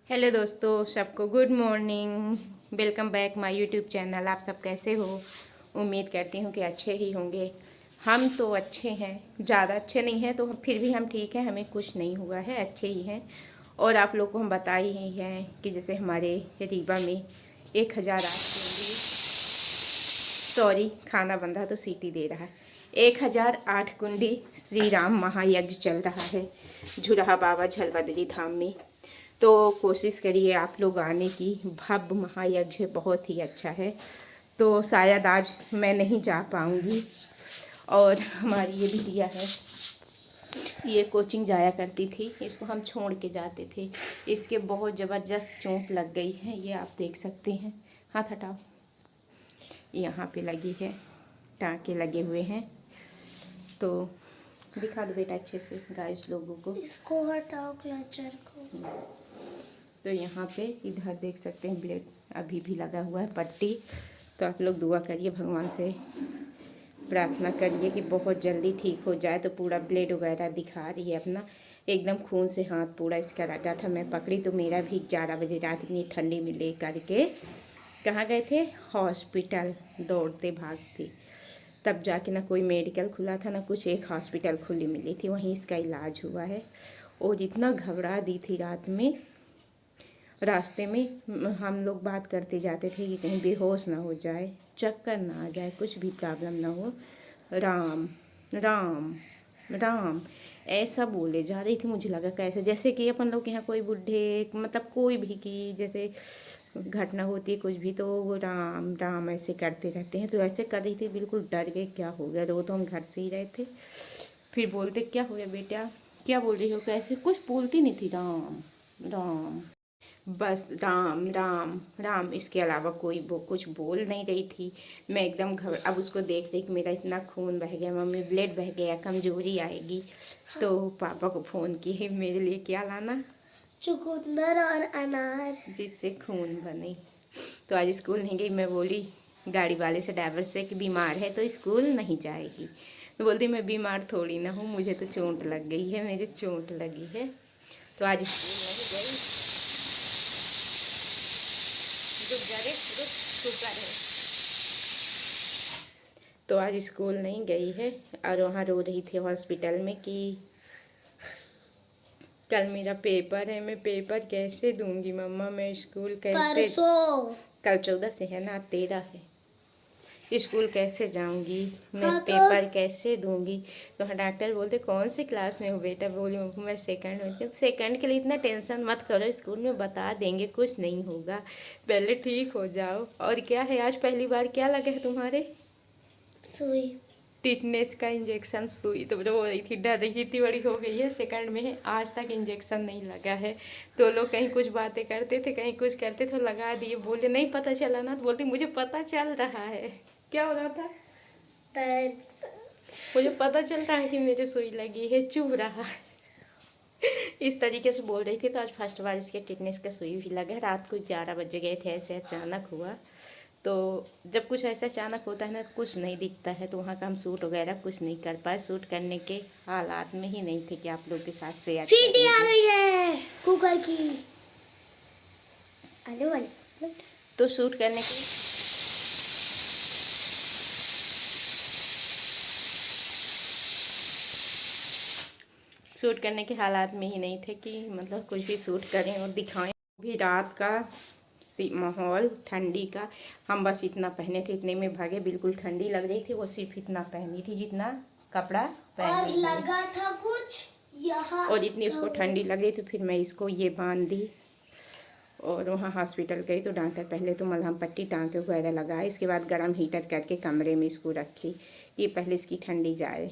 Hello दोस्तों, सबको good morning. Welcome back my YouTube channel. आप सब कैसे हो? उम्मीद करती हूँ कि अच्छे ही होंगे। हम तो अच्छे हैं, ज़्यादा अच्छे नहीं हैं तो फिर भी हम ठीक हैं, हमें कुछ नहीं हुआ है, अच्छे ही हैं। और आप लोग को हम बता ही हैं कि जैसे हमारे रीवा में 1008 सॉरी खाना बंधा तो सीटी दे रहा है। 1008 कुंडी श्री राम महायज्ञ चल रहा है झुरहा बाबा झलबदरी धाम में। तो कोशिश करिए आप लोग आने की। भव्य महायज्ञ बहुत ही अच्छा है। तो शायद आज मैं नहीं जा पाऊँगी। और हमारी ये बिटिया है, ये कोचिंग जाया करती थी, इसको हम छोड़ के जाते थे। इसके बहुत ज़बरदस्त चोट लग गई है, ये आप देख सकते हैं। हाथ हटाओ, यहाँ पे लगी है, टाँके लगे हुए हैं। तो दिखा दो बेटा अच्छे से गाइस लोगों को। इसको हटाओ क्लचर को। तो यहाँ पे इधर देख सकते हैं ब्लेड अभी भी लगा हुआ है, पट्टी। तो आप लोग दुआ करिए, भगवान से प्रार्थना करिए कि बहुत जल्दी ठीक हो जाए। तो पूरा ब्लेड वगैरह दिखा रही है अपना, एकदम खून से हाथ पूरा इसका लगा था। मैं पकड़ी तो मेरा भी 11 बजे रात इतनी ठंडी में ले करके कहाँ गए थे, हॉस्पिटल दौड़ते भागते। तब जाके ना कोई मेडिकल खुला था ना कुछ, एक हॉस्पिटल खुली मिली थी, वहीं इसका इलाज हुआ है। और इतना घबरा दी थी रात में, रास्ते में हम लोग बात करते जाते थे कि कहीं बेहोश ना हो जाए, चक्कर ना आ जाए, कुछ भी प्रॉब्लम ना हो। राम राम राम ऐसा बोले जा रही थी। मुझे लगा कैसे जैसे कि अपन लोग यहाँ कोई बूढ़े मतलब कोई भी की जैसे घटना होती है कुछ भी, तो वो राम राम ऐसे करते रहते हैं। तो ऐसे कर रही थी, बिल्कुल डर गए, क्या हो गया। रो तो हम घर से ही रहे थे। फिर बोलते क्या हो गया बेटा, क्या बोल रही हो, कैसे, कुछ बोलती नहीं थी। राम राम, बस राम राम राम, इसके अलावा कोई कुछ बोल नहीं रही थी। मैं एकदम अब उसको देख देख मेरा इतना खून बह गया, मम्मी ब्लड बह गया, कमजोरी आएगी। तो पापा को फ़ोन किए मेरे लिए क्या लाना, चुकंदर और अनार, जिससे खून बने। तो आज स्कूल नहीं गई। मैं बोली गाड़ी वाले से, ड्राइवर से कि बीमार है तो स्कूल नहीं जाएगी। तो बोलती मैं बीमार थोड़ी ना हूँ, मुझे तो चोट लग गई है, मेरी चोट लगी है। तो आज स्कूल नहीं गई। तो आज स्कूल नहीं गई है और वहाँ रो रही थी हॉस्पिटल में कि कल मेरा पेपर है, मैं पेपर कैसे दूंगी मम्मा, मैं स्कूल कैसे, कल 14 से है ना, 13 है, स्कूल कैसे जाऊंगी मैं, हाँ पेपर कैसे दूंगी। तो डॉक्टर बोलते कौन सी क्लास में हो बेटा, बोली मैं सेकंड में। सेकंड के लिए इतना टेंशन मत करो, स्कूल में बता देंगे, कुछ नहीं होगा, पहले ठीक हो जाओ। और क्या है, आज पहली बार क्या लगे है तुम्हारे, सुई, टिटनेस का इंजेक्शन, सुई। तो रो रही थी, डर रही थी, बड़ी हो गई है, सेकंड में है, आज तक इंजेक्शन नहीं लगा है। तो लोग कहीं कुछ बातें करते थे, कहीं कुछ करते थे, लगा दिए। बोले नहीं पता चला ना, तो बोलती मुझे पता चल रहा है। क्या हो रहा था, मुझे पता चल रहा है कि मेरे सुई लगी है, चुभ रहा है। इस तरीके से बोल रही थी। तो आज फर्स्ट बार इसके टिटनेस का सुई भी लगा। रात को 11 बजे गए थे, ऐसे अचानक हुआ। तो जब कुछ ऐसा अचानक होता है ना, कुछ नहीं दिखता है, तो वहाँ का हम सूट वगैरह कुछ नहीं कर पाए। सूट करने के हालात में ही नहीं थे कि आप लोग के साथ शेयर सीटी आ गई है कुकर की। आलू वाली। तो शूट करने के शूट करने के हालात में ही नहीं थे कि मतलब कुछ भी शूट करें और दिखाएं। भी रात का माहौल ठंडी का, हम बस इतना पहने थे, इतने में भागे। बिल्कुल ठंडी लग रही थी, वो सिर्फ इतना पहनी थी जितना कपड़ा पहनी और लगा था कुछ यहाँ, और इतनी उसको ठंडी लग रही थी। फिर मैं इसको ये बांध दी और वहाँ हॉस्पिटल गई। तो डॉक्टर पहले तो मलहम पट्टी टाँके वगैरह लगाए, इसके बाद गर्म हीटर करके कमरे में इसको रखी, ये पहले इसकी ठंडी जाए।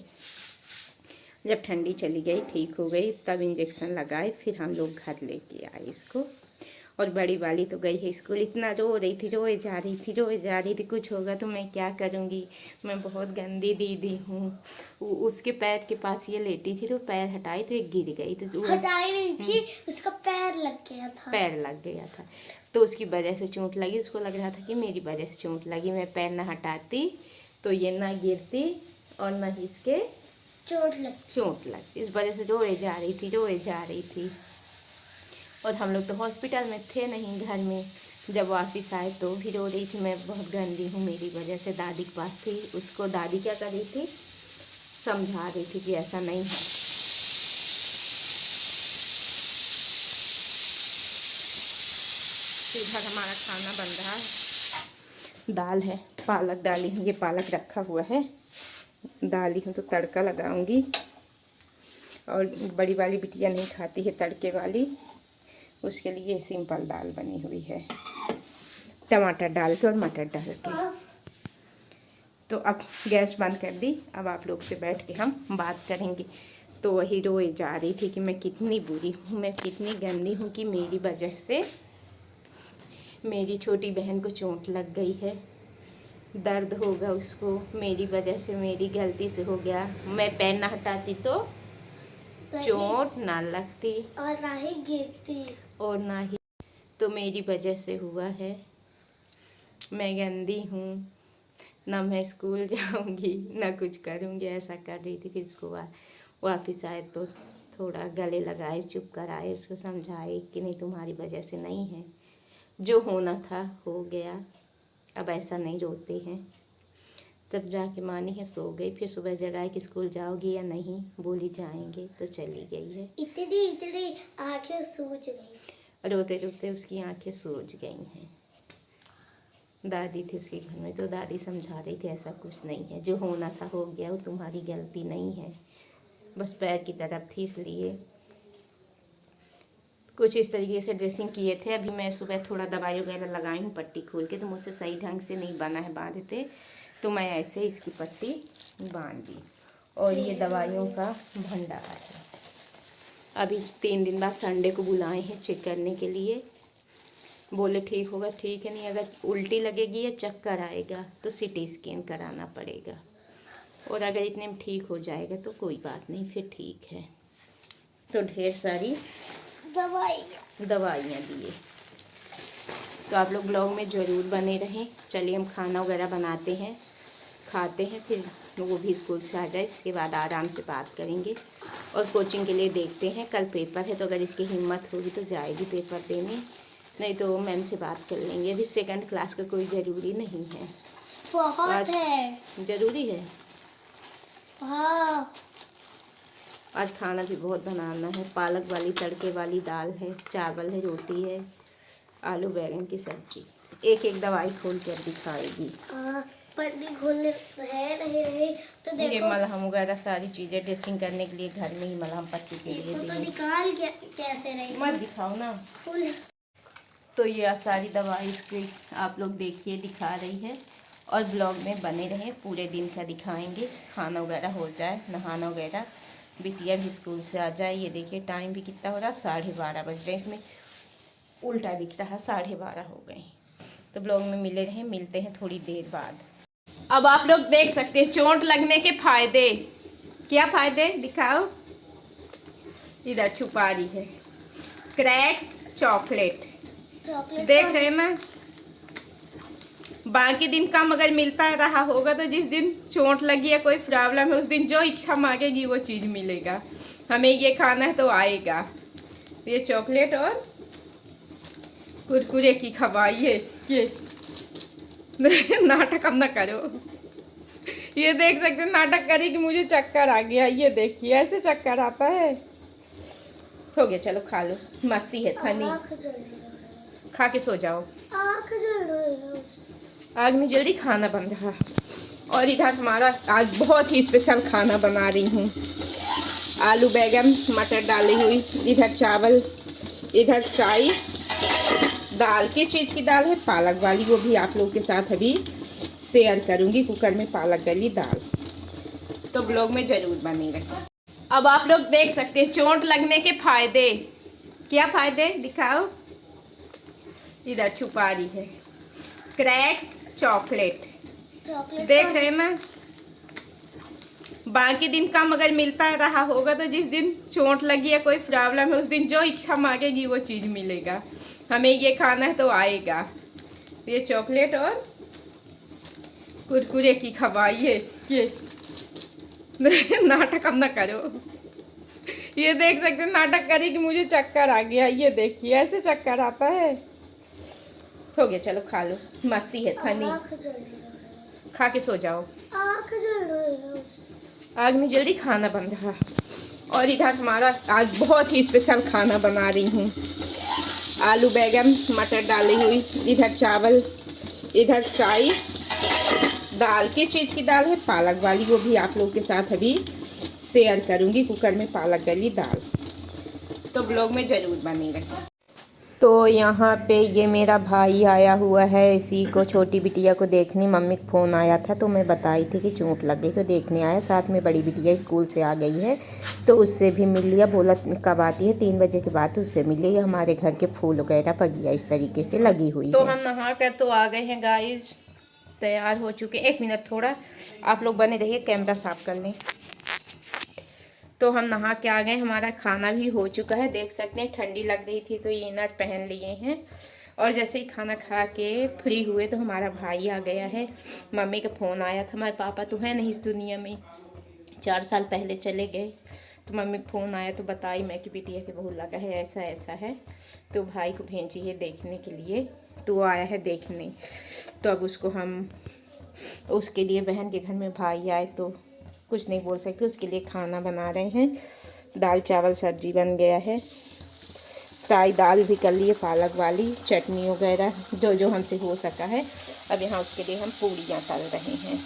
जब ठंडी चली गई, ठीक हो गई, तब इंजेक्शन लगाए। फिर हम लोग घर लेके आए इसको। और बड़ी वाली तो गई है स्कूल, इतना रो रही थी, रोए जा रही थी, रोए जा रही थी, कुछ होगा तो मैं क्या करूँगी, मैं बहुत गंदी दीदी हूँ। उसके पैर के पास ये लेटी थी, तो पैर हटाई तो एक गिर गई। तो हटाई नहीं थी, उसका पैर लग गया था, पैर लग गया था। तो उसकी वजह से चोट लगी। उसको लग रहा था कि मेरी वजह से चोट लगी, मैं पैर ना हटाती तो ये ना गिरती और ना इसके चोट लगती। इस वजह से रोए जा रही थी, रोए जा रही थी। और हम लोग तो हॉस्पिटल में थे नहीं, घर में। जब वापस आए तो भी रो रही थी, मैं बहुत गंदी हूँ मेरी वजह से। दादी के पास थी, उसको दादी क्या कर रही थी, समझा रही थी कि ऐसा नहीं है। इधर हमारा खाना बन रहा है, दाल है, पालक डाली हूँ, ये पालक रखा हुआ है, डाली हूँ तो तड़का लगाऊंगी। और बड़ी वाली बिटिया नहीं खाती है तड़के वाली, उसके लिए सिंपल दाल बनी हुई है, टमाटर डाल के और मटर डाल के। तो अब गैस बंद कर दी, अब आप लोग से बैठ के हम बात करेंगे। तो वही रोए जा रही थी कि मैं कितनी बुरी हूँ, मैं कितनी गंदी हूँ कि मेरी वजह से मेरी छोटी बहन को चोट लग गई है, दर्द होगा उसको, मेरी वजह से, मेरी गलती से हो गया। मैं पैर ना हटाती तो चोट ना लगती और ना ही गिरती, और ना ही, तो मेरी वजह से हुआ है। मैं गंदी हूँ, ना मैं स्कूल जाऊँगी ना कुछ करूँगी, ऐसा कर रही थी। फिर इसको वापस आए तो थोड़ा गले लगाए, चुप कराए, उसको समझाए कि नहीं तुम्हारी वजह से नहीं है, जो होना था हो गया, अब ऐसा नहीं रोते हैं। तब जाके मानी है, सो गई। फिर सुबह जगाए कि स्कूल जाओगी या नहीं, बोली जाएंगे, तो चली गई है। इतनी इतनी आंखें सूज गई, रोते रोते उसकी आंखें सूज गई हैं। दादी थी उसके घर में, तो दादी समझा रही थी ऐसा कुछ नहीं है, जो होना था हो गया, वो तुम्हारी गलती नहीं है, बस पैर की तरफ थी इसलिए। कुछ इस तरीके से ड्रेसिंग किए थे। अभी मैं सुबह थोड़ा दवाई वगैरह लगाई हूँ पट्टी खोल के, तो मुझसे सही ढंग से नहीं बना है बांधते, तो मैं ऐसे इसकी पट्टी बांध दी। और ये दवाइयों का भंडार है। अभी 3 दिन बाद संडे को बुलाए हैं चेक करने के लिए, बोले ठीक होगा ठीक है, नहीं अगर उल्टी लगेगी या चक्कर आएगा तो सीटी स्कैन कराना पड़ेगा, और अगर इतने में ठीक हो जाएगा तो कोई बात नहीं, फिर ठीक है। तो ढेर सारी दवाइयाँ दिए। तो आप लोग ब्लॉग में ज़रूर बने रहें। चलिए हम खाना वगैरह बनाते हैं, खाते हैं, फिर वो भी स्कूल से आ जाए, इसके बाद आराम से बात करेंगे। और कोचिंग के लिए देखते हैं, कल पेपर है, तो अगर इसकी हिम्मत होगी तो जाएगी पेपर देने, नहीं तो मैम से बात कर लेंगे। अभी 2nd क्लास का कोई ज़रूरी नहीं है, बहुत है, ज़रूरी है। हाँ, आज खाना भी बहुत बनाना है, पालक वाली तड़के वाली दाल है, चावल है, रोटी है, आलू बैंगन की सब्जी। एक एक दवाई खोल कर दिखाएगी। पन्नी खोलने है नहीं रही तो देखो, ये मलहम वगैरह सारी चीज़ें ड्रेसिंग करने के लिए घर में ही मलहम पट्टी के लिए तो दी। निकाल कैसे रही, मत दिखाओ ना। फुल। तो ये सारी दवाई इसकी आप लोग देखिए दिखा रही है, और ब्लॉग में बने रहें, पूरे दिन का दिखाएंगे। खाना वगैरह हो जाए, नहाना वगैरह, बिटिया भी स्कूल से आ जाए। ये देखिए टाइम भी कितना हो रहा, 12:30 बज रहे हैं, इसमें उल्टा दिख रहा, 12:30 हो गए। तो ब्लॉग में मिले रहें, मिलते हैं थोड़ी देर बाद। अब आप लोग देख सकते हैं चोट लगने के फायदे। क्या फायदे दिखाओ, इधर छुपा रही है, क्रैक्स चॉकलेट, देख रहे हैं ना। बाकी दिन कम अगर मिलता रहा होगा, तो जिस दिन चोट लगी है, कोई प्रॉब्लम है, उस दिन जो इच्छा मांगेगी वो चीज़ मिलेगा। हमें ये खाना है तो आएगा। ये चॉकलेट और कुरकुरे की खवाइए, ये नाटक अब ना करो। ये देख सकते हैं नाटक करी कि मुझे चक्कर आ गया, ये देखिए ऐसे चक्कर आता है। हो गया, चलो खा लो, मस्ती है फनी, खा के सो जाओ। आग में जल्दी खाना बन रहा। और इधर हमारा आज बहुत ही स्पेशल खाना बना रही हूँ, आलू बैगन मटर डाली हुई, इधर चावल, इधर फ्राई दाल। किस चीज़ की दाल है, पालक वाली, वो भी आप लोगों के साथ अभी शेयर करूँगी। कुकर में पालक वाली दाल, तो ब्लॉग में ज़रूर बने रहे। अब आप लोग देख सकते हैं चोट लगने के फायदे। क्या फायदे दिखाओ, इधर छुपा रही है, क्रैक्स चॉकलेट, देख रहे हैं ना। बाकी दिन कम अगर मिलता रहा होगा, तो जिस दिन चोट लगी है, कोई प्रॉब्लम है, उस दिन जो इच्छा मांगेगी वो चीज़ मिलेगा। हमें ये खाना है तो आएगा। ये चॉकलेट और कुरकुरे की खवाइए, ये नाटक अब ना करो। ये देख सकते हैं, नाटक करी कि मुझे चक्कर आ गया। ये देखिए ऐसे चक्कर आता है। हो गया, चलो खा लो, मस्ती है फनी। आँख जल रही है। खा के सो जाओ। आँख जल रही है। आग में जल्दी खाना बन रहा। और इधर हमारा आज बहुत ही स्पेशल खाना बना रही हूँ। आलू बैगन मटर डाली हुई, इधर चावल, इधर फ्राई दाल। किस चीज़ की दाल है? पालक वाली। वो भी आप लोगों के साथ अभी शेयर करूँगी। कुकर में पालक गली दाल, तो ब्लॉग में ज़रूर बने रहें। तो यहाँ पे ये मेरा भाई आया हुआ है इसी को, छोटी बिटिया को देखने। मम्मी का फ़ोन आया था तो मैं बताई थी कि चोट लग गई तो देखने आया। साथ में बड़ी बिटिया स्कूल से आ गई है तो उससे भी मिल लिया। बोला कब आती है? 3 बजे के बाद उससे मिल लिया। हमारे घर के फूल वगैरह पगिया इस तरीके से लगी हुई तो है। हम नहा कर तो आ गए हैं गाइस, तैयार हो चुके। 1 मिनट थोड़ा आप लोग बने रहिए, कैमरा साफ कर लें। तो हम नहा के आ गए, हमारा खाना भी हो चुका है। देख सकते हैं ठंडी लग रही थी तो ये इनर पहन लिए हैं। और जैसे ही खाना खा के फ्री हुए तो हमारा भाई आ गया है। मम्मी का फ़ोन आया था, हमारे पापा तो है नहीं इस दुनिया में, 4 साल पहले चले गए। तो मम्मी का फ़ोन आया तो बताई मैं कि बिटिया के बहू लगा है, ऐसा ऐसा है। तो भाई को भेजी है देखने के लिए, तो वो आया है देखने। तो अब उसको हम उसके लिए, बहन के घर में भाई आए तो कुछ नहीं बोल सकते, उसके लिए खाना बना रहे हैं। दाल चावल सब्जी बन गया है, फ्राई दाल भी कर लिए पालक वाली, चटनी वगैरह जो जो हमसे हो सका है। अब यहाँ उसके लिए हम पूड़ियाँ तल रहे हैं।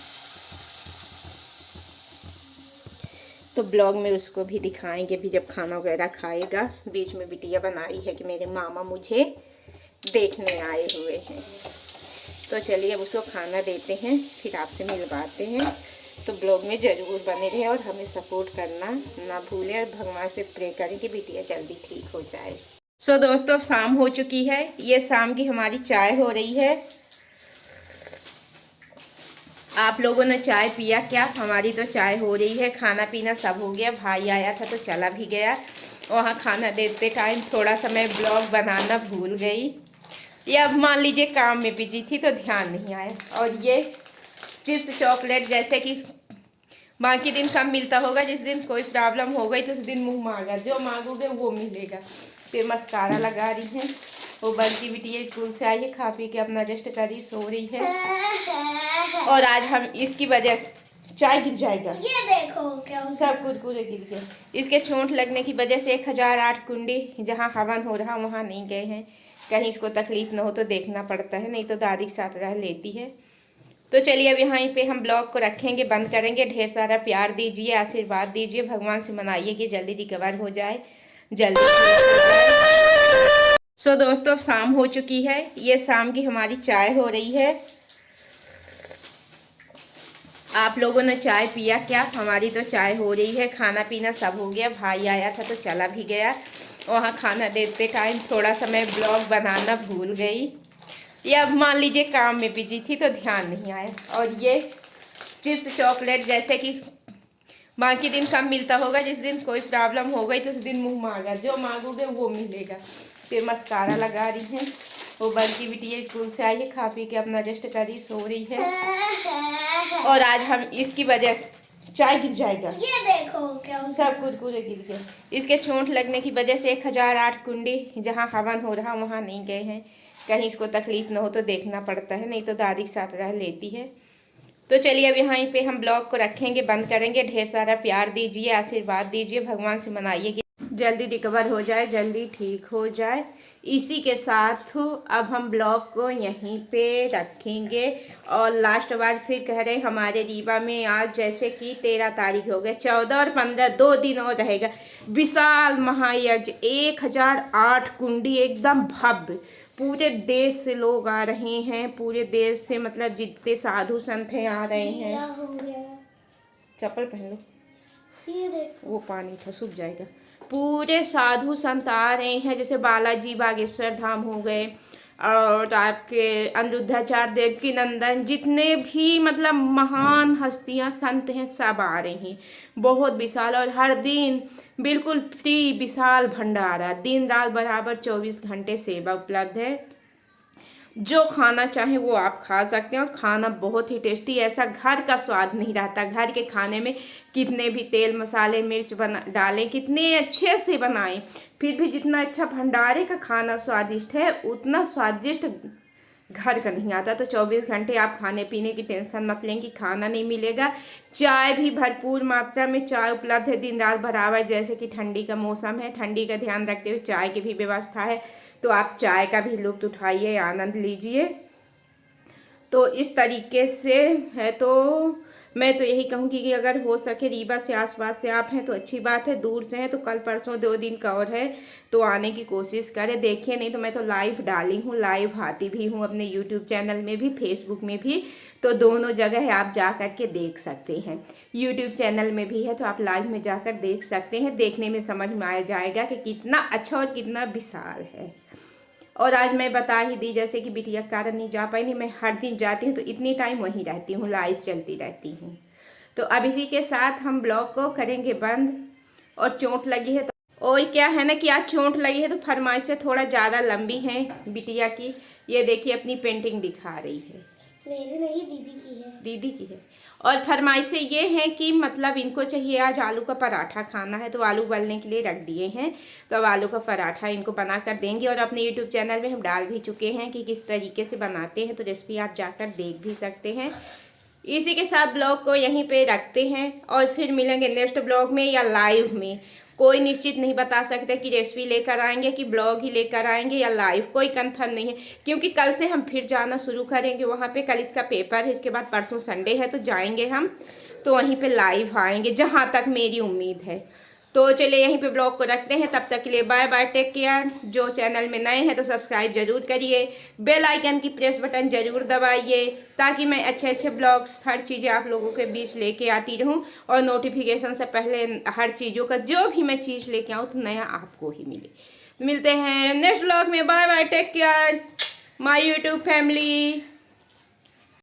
तो ब्लॉग में उसको भी दिखाएंगे भी जब खाना वगैरह खाएगा। बीच में बिटिया बनाई है कि मेरे मामा मुझे देखने आए हुए हैं। तो चलिए अब उसको खाना देते हैं, फिर आपसे मिलवाते हैं। तो ब्लॉग में ज़रूर बने रहे और हमें सपोर्ट करना ना भूलें, और भगवान से प्रे करें कि बिटिया जल्दी ठीक हो जाए। सो दोस्तों, अब शाम हो चुकी है। ये शाम की हमारी चाय हो रही है। आप लोगों ने चाय पिया क्या? हमारी तो चाय हो रही है। खाना पीना सब हो गया। भाई आया था तो चला भी गया। वहाँ खाना देते टाइम थोड़ा सा मैं ब्लॉग बनाना भूल गई, या अब मान लीजिए काम में बिजी थी तो ध्यान नहीं आया। और ये चिप्स चॉकलेट, जैसे कि बाकी दिन कम मिलता होगा, जिस दिन कोई प्रॉब्लम हो गई तो उस दिन मुंह मांगा, जो मांगोगे वो मिलेगा। फिर मस्कारा लगा रही हैं। वो बल्कि बिटिया स्कूल से आई है, खा पी के अपना रेस्ट करी, सो रही है। और आज हम इसकी वजह से, चाय गिर जाएगा, ये देखो क्या सब कुरकुरे गिर गए। इसके चोट लगने की वजह से 1008 कुंडी जहाँ हवन हो रहा वहाँ नहीं गए हैं, कहीं इसको तकलीफ ना हो तो देखना पड़ता है, नहीं तो दादी के साथ रह लेती है। तो चलिए अब यहाँ पे हम ब्लॉग को रखेंगे, बंद करेंगे। ढेर सारा प्यार दीजिए, आशीर्वाद दीजिए, भगवान से मनाइए कि जल्दी रिकवर हो जाए, जल्दी ठीक हो जाए। सो दोस्तों, अब शाम हो चुकी है। ये शाम की हमारी चाय हो रही है। आप लोगों ने चाय पिया क्या? हमारी तो चाय हो रही है। खाना पीना सब हो गया। भाई आया था तो चला भी गया। वहाँ खाना देते टाइम थोड़ा सा मैं ब्लॉग बनाना भूल गई, या अब मान लीजिए काम में बिजी थी तो ध्यान नहीं आया। और ये चिप्स चॉकलेट, जैसे कि बाकी दिन कम मिलता होगा, जिस दिन कोई प्रॉब्लम हो गई तो उस दिन मुंह मांगा, जो मांगोगे वो मिलेगा। फिर मस्कारा लगा रही हैं। वो बल्कि बिटिया स्कूल से आई है, खा पी के अपना रेस्ट करी, सो रही है। और आज हम इसकी वजह से, चाय गिर जाएगा, ये देखो क्या सब कुरकुरे गिर गए। इसके चोट लगने की वजह से 1008 कुंडी जहाँ हवन हो रहा वहाँ नहीं गए हैं, कहीं इसको तकलीफ ना हो तो देखना पड़ता है, नहीं तो दादी के साथ रह लेती है। तो चलिए अब यहाँ पे हम ब्लॉग को रखेंगे, बंद करेंगे। ढेर सारा प्यार दीजिए, आशीर्वाद दीजिए, भगवान से मनाइए कि जल्दी रिकवर हो जाए, जल्दी ठीक हो जाए। इसी के साथ अब हम ब्लॉग को यहीं पे रखेंगे। और लास्ट बार फिर कह रहे हैं हमारे रीवा में आज जैसे कि 13 तारीख हो गए, 14 और 15 2 दिन और रहेगा विशाल महायज्ञ। 1008 कुंडी एकदम भव्य, पूरे देश से लोग आ रहे हैं। पूरे देश से मतलब जितने साधु संत हैं आ रहे हैं। हो गया। चप्पल पहन लो, ये देखो वो पानी था सूख जाएगा। पूरे साधु संत आ रहे हैं, जैसे बालाजी बागेश्वर धाम हो गए, और आपके अनिरुद्धाचार्य देव की नंदन, जितने भी मतलब महान हस्तियां संत हैं सब आ रहे हैं। बहुत विशाल, और हर दिन बिल्कुल फ्री विशाल भंडारा, दिन रात बराबर 24 घंटे सेवा उपलब्ध है। जो खाना चाहे वो आप खा सकते हैं और खाना बहुत ही टेस्टी, ऐसा घर का स्वाद नहीं रहता। घर के खाने में कितने भी तेल मसाले मिर्च डालें, कितने अच्छे से बनाएं, फिर भी जितना अच्छा भंडारे का खाना स्वादिष्ट है उतना स्वादिष्ट घर का नहीं आता। तो 24 घंटे आप खाने पीने की टेंशन मत लें कि खाना नहीं मिलेगा। चाय भी भरपूर मात्रा में चाय उपलब्ध है दिन रात बराबर, जैसे कि ठंडी का मौसम है, ठंडी का ध्यान रखते हुए चाय की भी व्यवस्था है, तो आप चाय का भी लुत्फ उठाइए, आनंद लीजिए। तो इस तरीके से है। तो मैं तो यही कहूँगी कि अगर हो सके रीवा से आसपास से आप हैं तो अच्छी बात है, दूर से हैं तो कल परसों 2 दिन का और है तो आने की कोशिश करें। देखिए नहीं तो मैं तो लाइव डाली हूँ, लाइव आती भी हूँ अपने यूट्यूब चैनल में भी, फेसबुक में भी, तो दोनों जगह है, आप जा कर के देख सकते हैं। यूट्यूब चैनल में भी है तो आप लाइव में जाकर देख सकते हैं। देखने में समझ में आ जाएगा कि कितना अच्छा और कितना विशाल है। और आज मैं बता ही दी, जैसे कि बिटिया के कारण नहीं जा पाई, नहीं मैं हर दिन जाती हूँ तो इतनी टाइम वहीं रहती हूँ, लाइव चलती रहती हूँ। तो अब इसी के साथ हम ब्लॉग को करेंगे बंद। और चोट लगी है तो और क्या है ना कि आज चोट लगी है तो फरमाइशें थोड़ा ज़्यादा लंबी हैं बिटिया की। ये देखिए अपनी पेंटिंग दिखा रही है, मेरी नहीं दीदी की है। दीदी की है। और फरमाइशें ये हैं कि मतलब इनको चाहिए आज आलू का पराठा खाना है, तो आलू उबालने के लिए रख दिए हैं, तो अब आलू का पराठा इनको बना कर देंगे। और अपने यूट्यूब चैनल में हम डाल भी चुके हैं कि किस तरीके से बनाते हैं, तो रेसिपी आप जाकर देख भी सकते हैं। इसी के साथ ब्लॉग को यहीं पे रखते हैं और फिर मिलेंगे नेक्स्ट ब्लॉग में या लाइव में। कोई निश्चित नहीं बता सकते कि रेसिपी लेकर आएंगे कि ब्लॉग ही लेकर आएंगे या लाइव, कोई कंफर्म नहीं है, क्योंकि कल से हम फिर जाना शुरू करेंगे वहाँ पे। कल इसका पेपर है, इसके बाद परसों संडे है तो जाएंगे हम, तो वहीं पे लाइव आएंगे जहाँ तक मेरी उम्मीद है। तो चलिए यहीं पे ब्लॉग को रखते हैं, तब तक के लिए बाय बाय, टेक केयर। जो चैनल में नए हैं तो सब्सक्राइब जरूर करिए, बेल आइकन की प्रेस बटन जरूर दबाइए, ताकि मैं अच्छे अच्छे ब्लॉग्स हर चीज़ें आप लोगों के बीच लेके आती रहूं और नोटिफिकेशन से पहले हर चीज़ों का जो भी मैं चीज़ लेके आऊँ तो नया आपको ही मिले। मिलते हैं नेक्स्ट ब्लॉग में, bye bye, take care my YouTube family.